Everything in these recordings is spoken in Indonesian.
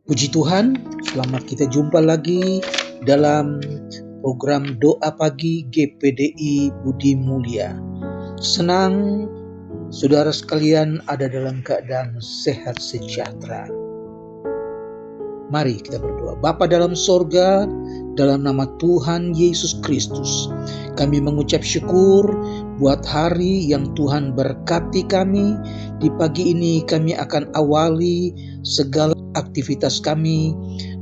Puji Tuhan, selamat kita jumpa lagi dalam program Doa Pagi GPDI Budi Mulia. Senang saudara sekalian ada dalam keadaan sehat sejahtera. Mari kita berdoa. Bapa dalam sorga, dalam nama Tuhan Yesus Kristus, kami mengucap syukur buat hari yang Tuhan berkati kami. Di pagi ini kami akan awali segala aktivitas kami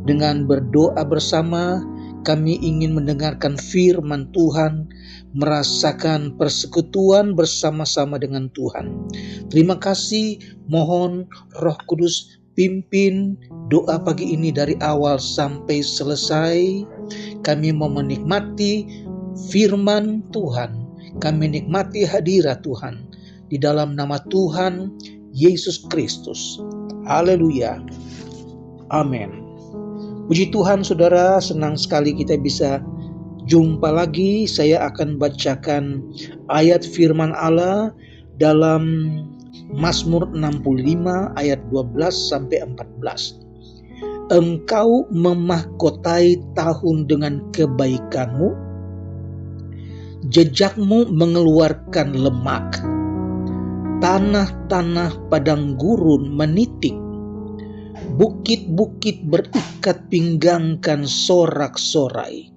dengan berdoa bersama. Kami ingin mendengarkan firman Tuhan, merasakan persekutuan bersama-sama dengan Tuhan. Terima kasih, mohon Roh Kudus pimpin doa pagi ini dari awal sampai selesai. Kami mau menikmati firman Tuhan, kami nikmati hadirat Tuhan di dalam nama Tuhan Yesus Kristus. Haleluya. Amin. Puji Tuhan saudara, senang sekali kita bisa jumpa lagi. Saya akan bacakan ayat firman Allah dalam Mazmur 65 ayat 12 sampai 14. Engkau memahkotai tahun dengan kebaikanmu, jejakmu mengeluarkan lemak, tanah-tanah padang gurun menitik, bukit-bukit berikat pinggangkan sorak-sorai,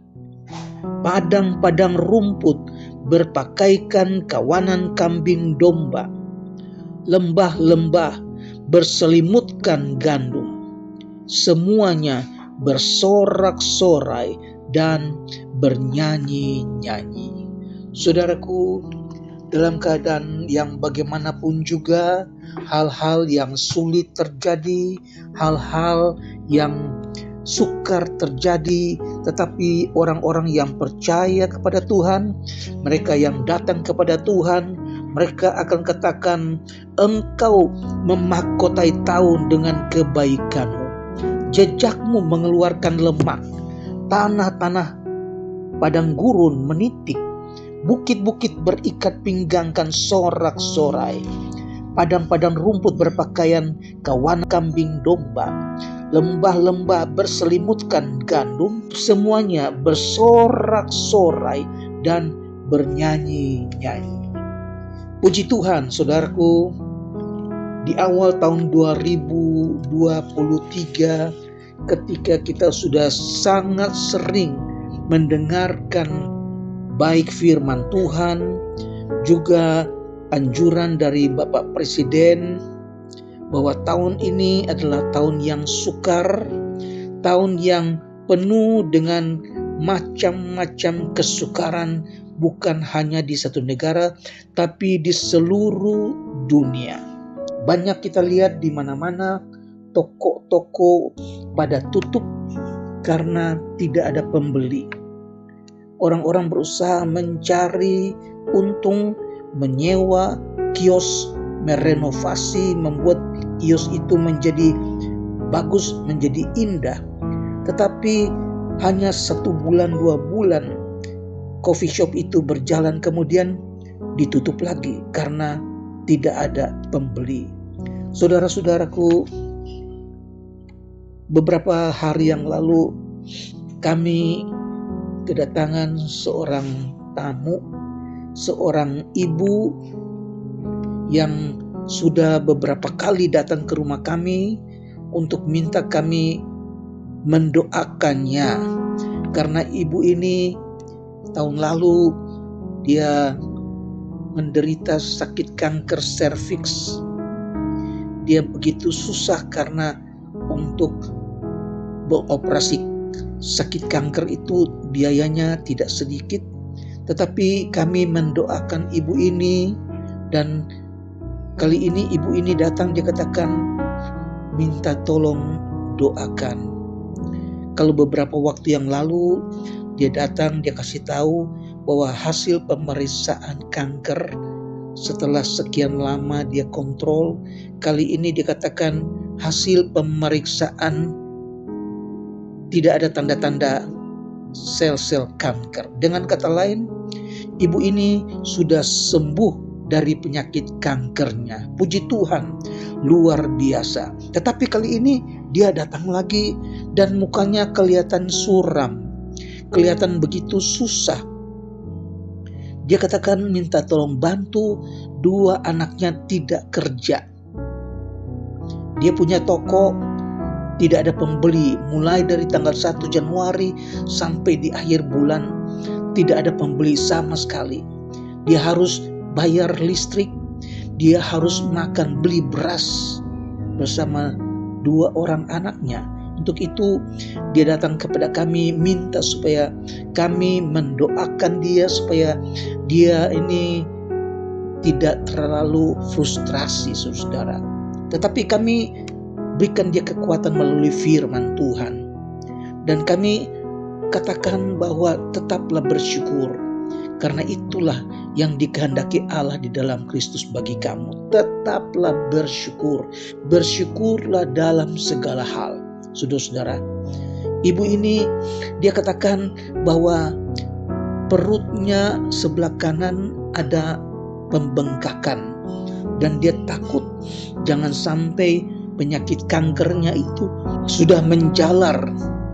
padang-padang rumput berpakaikan kawanan kambing domba, lembah-lembah berselimutkan gandum, semuanya bersorak-sorai dan bernyanyi-nyanyi. Saudaraku, dalam keadaan yang bagaimanapun juga, hal-hal yang sulit terjadi, hal-hal yang sukar terjadi, tetapi orang-orang yang percaya kepada Tuhan, mereka yang datang kepada Tuhan, mereka akan katakan, engkau memahkotai tahun dengan kebaikanmu, jejakmu mengeluarkan lemak, tanah-tanah padang gurun menitik, bukit-bukit berikat pinggangkan sorak-sorai, padang-padang rumput berpakaian kawan kambing domba, lembah-lembah berselimutkan gandum, semuanya bersorak-sorai dan bernyanyi-nyanyi. Puji Tuhan saudaraku, di awal tahun 2023 ketika kita sudah sangat sering mendengarkan baik firman Tuhan, juga anjuran dari Bapak Presiden bahwa tahun ini adalah tahun yang sukar, tahun yang penuh dengan macam-macam kesukaran, bukan hanya di satu negara, tapi di seluruh dunia. Banyak kita lihat di mana-mana toko-toko pada tutup karena tidak ada pembeli. Orang-orang berusaha mencari untung, menyewa kios, merenovasi, membuat kios itu menjadi bagus, menjadi indah. Tetapi hanya 1 bulan, 2 bulan coffee shop itu berjalan, kemudian ditutup lagi karena tidak ada pembeli. Saudara-saudaraku, beberapa hari yang lalu kami kedatangan seorang tamu, seorang ibu yang sudah beberapa kali datang ke rumah kami untuk minta kami mendoakannya, karena ibu ini tahun lalu dia menderita sakit kanker serviks. Dia begitu susah karena untuk beroperasi sakit kanker itu biayanya tidak sedikit. Tetapi kami mendoakan ibu ini, dan kali ini ibu ini datang, dia katakan minta tolong doakan. Kalau beberapa waktu yang lalu dia datang, dia kasih tahu bahwa hasil pemeriksaan kanker setelah sekian lama dia kontrol, kali ini dikatakan hasil pemeriksaan tidak ada tanda-tanda sel-sel kanker. Dengan kata lain, ibu ini sudah sembuh dari penyakit kankernya. Puji Tuhan, luar biasa. Tetapi kali ini dia datang lagi dan mukanya kelihatan suram, kelihatan begitu susah. Dia katakan minta tolong bantu, dua anaknya tidak kerja. Dia punya toko, tidak ada pembeli. Mulai dari tanggal 1 Januari sampai di akhir bulan, tidak ada pembeli sama sekali. Dia harus bayar listrik, dia harus makan, beli beras bersama dua orang anaknya. Untuk itu dia datang kepada kami minta supaya kami mendoakan dia supaya dia ini tidak terlalu frustrasi, saudara. Tetapi kami berikan dia kekuatan melalui firman Tuhan. Dan kami katakan bahwa tetaplah bersyukur, karena itulah yang dikehendaki Allah di dalam Kristus bagi kamu. Tetaplah bersyukur, bersyukurlah dalam segala hal. Saudara-saudara, ibu ini dia katakan bahwa perutnya sebelah kanan ada pembengkakan, dan dia takut jangan sampai penyakit kankernya itu sudah menjalar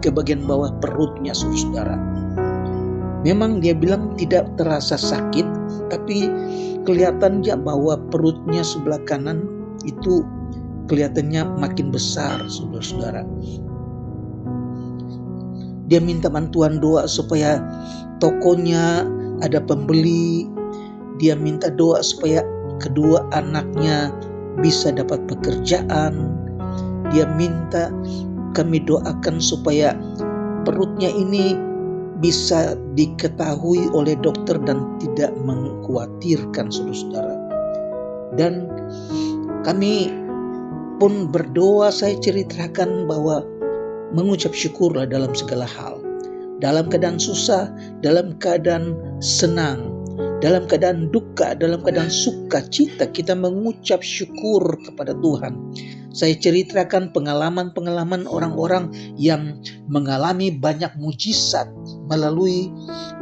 ke bagian bawah perutnya, saudara. Memang dia bilang tidak terasa sakit, tapi kelihatannya bahwa perutnya sebelah kanan itu kelihatannya makin besar, saudara-saudara. Dia minta bantuan doa supaya tokonya ada pembeli. Dia minta doa supaya kedua anaknya bisa dapat pekerjaan. Dia minta kami doakan supaya perutnya ini bisa diketahui oleh dokter dan tidak mengkhawatirkan, saudara-saudara. Dan kami pun berdoa, saya ceritakan bahwa mengucap syukurlah dalam segala hal. Dalam keadaan susah, dalam keadaan senang, dalam keadaan duka, dalam keadaan sukacita, kita mengucap syukur kepada Tuhan. Saya ceritakan pengalaman-pengalaman orang-orang yang mengalami banyak mujizat melalui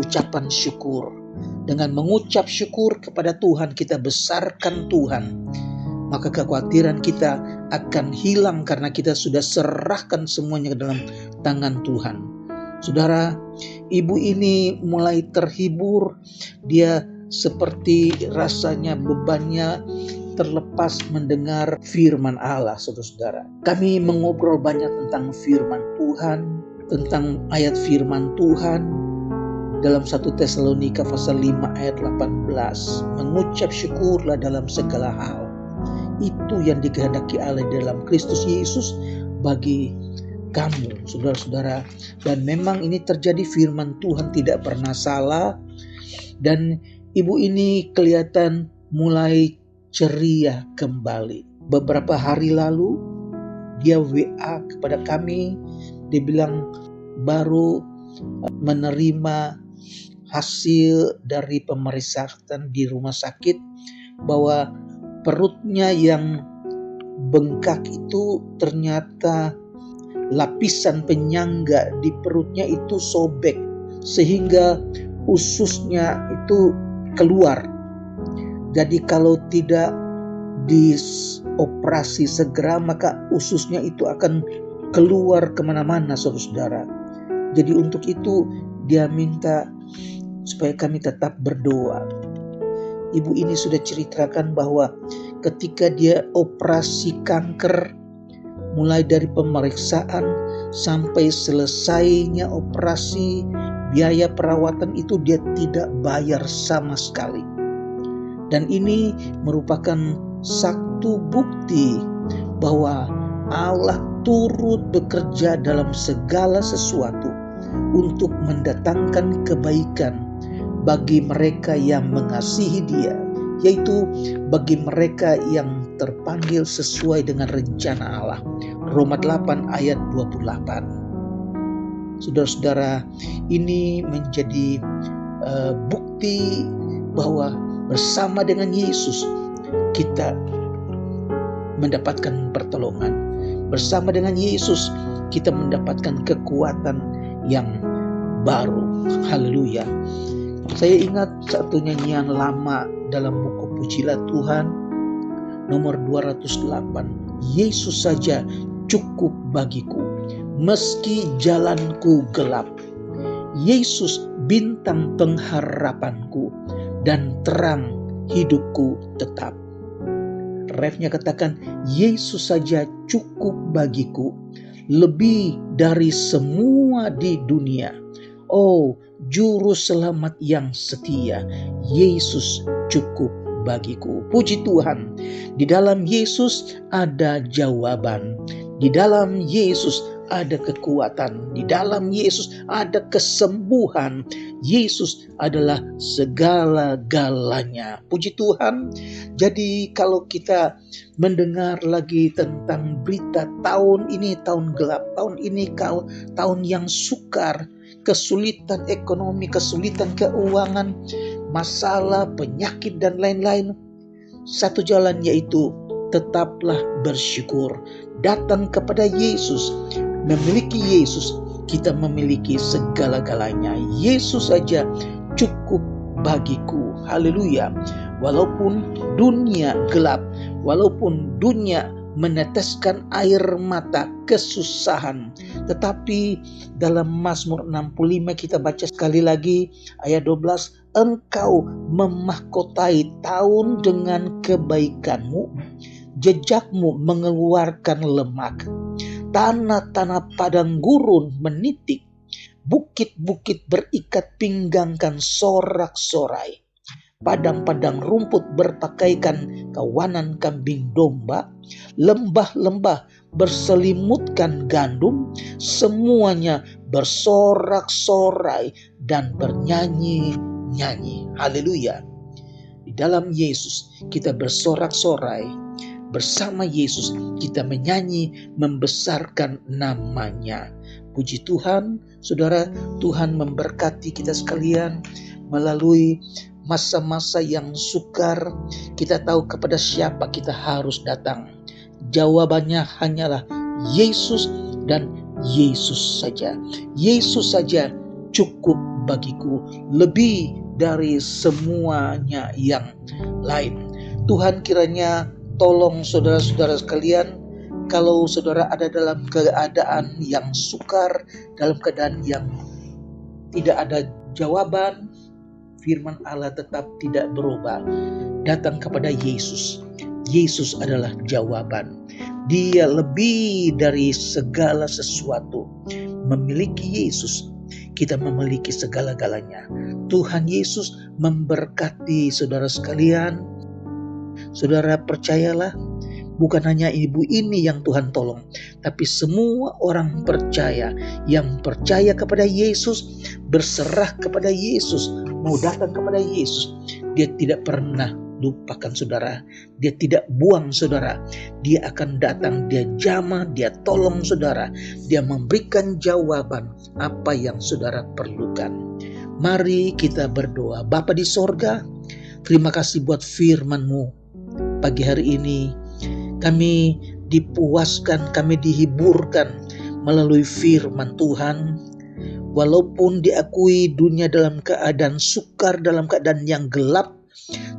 ucapan syukur. Dengan mengucap syukur kepada Tuhan, kita besarkan Tuhan. Maka kekhawatiran kita akan hilang karena kita sudah serahkan semuanya ke dalam tangan Tuhan. Saudara, ibu ini mulai terhibur. Dia seperti rasanya bebannya terlepas mendengar firman Allah, saudara-saudara. Kami mengobrol banyak tentang firman Tuhan, tentang ayat firman Tuhan dalam 1 Tesalonika pasal 5 ayat 18. Mengucap syukurlah dalam segala hal. Itu yang dikehendaki Allah dalam Kristus Yesus bagi kamu, saudara-saudara. Dan memang ini terjadi, firman Tuhan tidak pernah salah. Dan ibu ini kelihatan mulai ceria kembali. Beberapa hari lalu dia WA kepada kami. Dia bilang baru menerima hasil dari pemeriksaan di rumah sakit bahwa perutnya yang bengkak itu ternyata lapisan penyangga di perutnya itu sobek sehingga ususnya itu keluar. Jadi kalau tidak dioperasi segera maka ususnya itu akan keluar kemana-mana, saudara-saudara. Jadi untuk itu dia minta supaya kami tetap berdoa. Ibu ini sudah ceritakan bahwa ketika dia operasi kanker, mulai dari pemeriksaan sampai selesainya operasi, biaya perawatan itu dia tidak bayar sama sekali. Dan ini merupakan satu bukti bahwa Allah turut bekerja dalam segala sesuatu untuk mendatangkan kebaikan bagi mereka yang mengasihi Dia, yaitu bagi mereka yang terpanggil sesuai dengan rencana Allah. Roma 8 ayat 28. Saudara-saudara, ini menjadi bukti bahwa bersama dengan Yesus kita mendapatkan pertolongan. Bersama dengan Yesus kita mendapatkan kekuatan yang baru. Haleluya. Saya ingat satu nyanyian lama dalam buku Pujilah Tuhan nomor 208. Yesus saja cukup bagiku. Meski jalanku gelap, Yesus bintang pengharapanku dan terang hidupku tetap. Refnya katakan, Yesus saja cukup bagiku, lebih dari semua di dunia. Oh, juru selamat yang setia, Yesus cukup bagiku. Puji Tuhan, di dalam Yesus ada jawaban. Di dalam Yesus ada kekuatan. Di dalam Yesus ada kesembuhan. Yesus adalah segala-galanya. Puji Tuhan. Jadi kalau kita mendengar lagi tentang berita tahun ini tahun gelap, tahun ini tahun yang sukar, kesulitan ekonomi, kesulitan keuangan, masalah, penyakit dan lain-lain, satu jalan yaitu tetaplah bersyukur. Datang kepada Yesus. Memiliki Yesus, kita memiliki segala-galanya. Yesus saja cukup bagiku. Haleluya. Walaupun dunia gelap, walaupun dunia meneteskan air mata kesusahan, tetapi dalam Mazmur 65 kita baca sekali lagi ayat 12, Engkau memahkotai tahun dengan kebaikanmu, jejakmu mengeluarkan lemak, tanah-tanah padang gurun menitik, bukit-bukit berikat pinggangkan sorak-sorai, padang-padang rumput berpakaikan kawanan kambing domba, lembah-lembah berselimutkan gandum, semuanya bersorak-sorai dan bernyanyi-nyanyi. Haleluya. Di dalam Yesus kita bersorak-sorai, bersama Yesus kita menyanyi membesarkan namanya. Puji Tuhan, saudara, Tuhan memberkati kita sekalian melalui masa-masa yang sukar. Kita tahu kepada siapa kita harus datang. Jawabannya hanyalah Yesus dan Yesus saja. Yesus saja cukup bagiku, lebih dari semuanya yang lain. Tuhan kiranya tolong saudara-saudara sekalian, kalau saudara ada dalam keadaan yang sukar, dalam keadaan yang tidak ada jawaban, firman Allah tetap tidak berubah. Datang kepada Yesus. Yesus adalah jawaban. Dia lebih dari segala sesuatu. Memiliki Yesus, kita memiliki segala-galanya. Tuhan Yesus memberkati saudara sekalian. Saudara percayalah, bukan hanya ibu ini yang Tuhan tolong, tapi semua orang percaya yang percaya kepada Yesus, berserah kepada Yesus, mau datang kepada Yesus. Dia tidak pernah lupakan saudara, dia tidak buang saudara, dia akan datang, dia jamah, dia tolong saudara, dia memberikan jawaban apa yang saudara perlukan. Mari kita berdoa. Bapa di sorga, terima kasih buat firman-Mu. Pagi hari ini kami dipuaskan, kami dihiburkan melalui firman Tuhan. Walaupun diakui dunia dalam keadaan sukar, dalam keadaan yang gelap,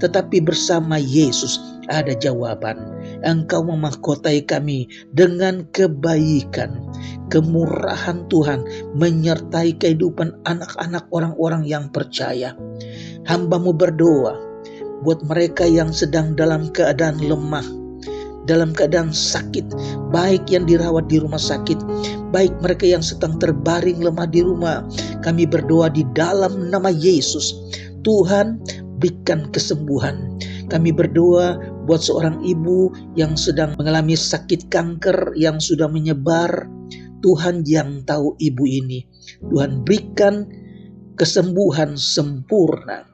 tetapi bersama Yesus ada jawaban. Engkau memahkotai kami dengan kebaikan, kemurahan Tuhan menyertai kehidupan anak-anak orang-orang yang percaya. Hamba-Mu berdoa buat mereka yang sedang dalam keadaan lemah, dalam keadaan sakit, baik yang dirawat di rumah sakit, baik mereka yang sedang terbaring lemah di rumah. Kami berdoa di dalam nama Yesus, Tuhan berikan kesembuhan. Kami berdoa buat seorang ibu yang sedang mengalami sakit kanker yang sudah menyebar. Tuhan yang tahu ibu ini, Tuhan berikan kesembuhan sempurna.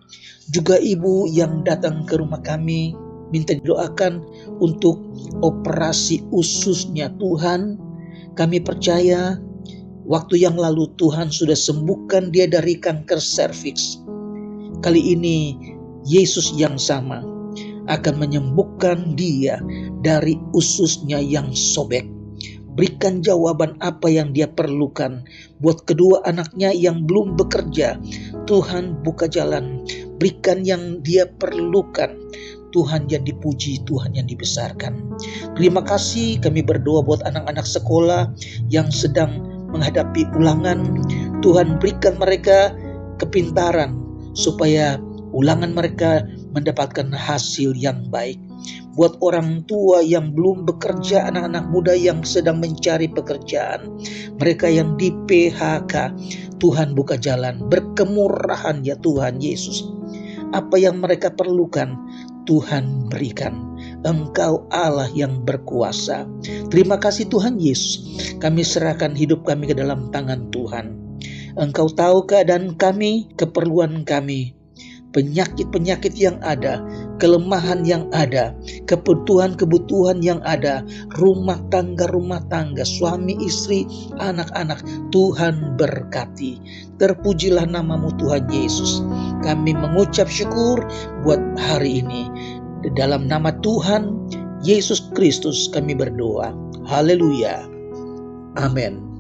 Juga ibu yang datang ke rumah kami, minta didoakan untuk operasi ususnya. Tuhan, kami percaya waktu yang lalu Tuhan sudah sembuhkan dia dari kanker serviks. Kali ini Yesus yang sama akan menyembuhkan dia dari ususnya yang sobek. Berikan jawaban apa yang dia perlukan buat kedua anaknya yang belum bekerja. Tuhan buka jalan, berikan yang dia perlukan. Tuhan yang dipuji, Tuhan yang dibesarkan. Terima kasih, kami berdoa buat anak-anak sekolah yang sedang menghadapi ulangan. Tuhan berikan mereka kepintaran supaya ulangan mereka mendapatkan hasil yang baik. Buat orang tua yang belum bekerja, anak-anak muda yang sedang mencari pekerjaan, mereka yang di PHK, Tuhan buka jalan, berkemurahan ya Tuhan Yesus. Apa yang mereka perlukan, Tuhan berikan. Engkau Allah yang berkuasa. Terima kasih Tuhan Yesus. Kami serahkan hidup kami ke dalam tangan Tuhan. Engkau tahu keadaan kami, keperluan kami, penyakit-penyakit yang ada, kelemahan yang ada, kebutuhan-kebutuhan yang ada, rumah tangga, suami istri, anak-anak, Tuhan berkati. Terpujilah namamu Tuhan Yesus. Kami mengucap syukur buat hari ini. Di dalam nama Tuhan Yesus Kristus kami berdoa. Haleluya. Amin.